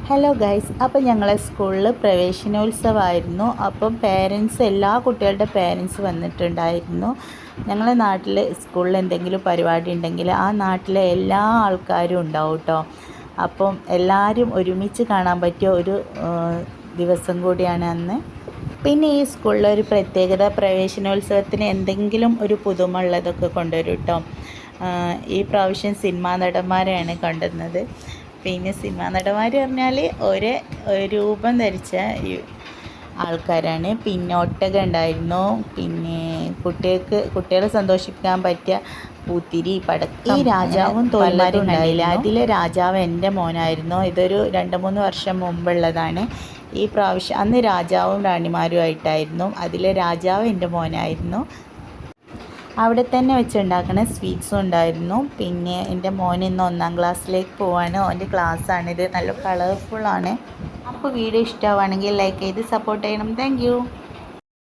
Hello guys, അപ്പോൾ ഞങ്ങളെ സ്കൂളിൽ പ്രവേശനോത്സവമായിരുന്നു. അപ്പം എല്ലാ കുട്ടികളുടെ പേരൻസ് വന്നിട്ടുണ്ടായിരുന്നു. ഞങ്ങളെ നാട്ടിൽ സ്കൂളിൽ എന്തെങ്കിലും പരിപാടി ഉണ്ടെങ്കിൽ ആ നാട്ടിലെ എല്ലാ ആൾക്കാരും ഉണ്ടാവും കേട്ടോ. അപ്പം എല്ലാവരും ഒരുമിച്ച് കാണാൻ പറ്റിയ ഒരു ദിവസം കൂടിയാണ് അന്ന്. പിന്നെ ഈ സ്കൂളിലെ ഒരു പ്രത്യേകത, പ്രവേശനോത്സവത്തിന് എന്തെങ്കിലും ഒരു പുതുമ ഉള്ളതൊക്കെ കൊണ്ടുവരും കേട്ടോ. ഈ പ്രാവശ്യം സിനിമാ നടന്മാരെയാണ് കൊണ്ടുവന്നത്. പിന്നെ സിനിമാ നടന്മാർ പറഞ്ഞാൽ ഒരേ രൂപം ധരിച്ച ആൾക്കാരാണ്. പിന്നെ ഒട്ടകം ഉണ്ടായിരുന്നു. പിന്നെ കുട്ടികളെ സന്തോഷിപ്പിക്കാൻ പറ്റിയ പൂത്തിരി, പടക്കം, ഈ രാജാവും തോൽമാരും ഉണ്ടായില്ല. അതിലെ രാജാവ് എൻ്റെ മോനായിരുന്നു. ഇതൊരു 2-3 വർഷം മുമ്പുള്ളതാണ്. ഈ പ്രാവശ്യം അന്ന് രാജാവും റാണിമാരും ആയിട്ടായിരുന്നു. അതിലെ രാജാവ് എൻ്റെ മോനായിരുന്നു. അവിടെ തന്നെ വെച്ചുണ്ടാക്കുന്ന സ്വീറ്റ്സും ഉണ്ടായിരുന്നു. പിന്നെ എൻ്റെ മോൻ ഇന്ന് 1ാം ക്ലാസ്സിലേക്ക് പോവാണ്. ഓൻ്റെ ക്ലാസ്സാണിത്. നല്ല കളർഫുള്ളാണ്. അപ്പോൾ വീഡിയോ ഇഷ്ടമാവുകയാണെങ്കിൽ ലൈക്ക് ചെയ്ത് സപ്പോർട്ട് ചെയ്യണം. താങ്ക്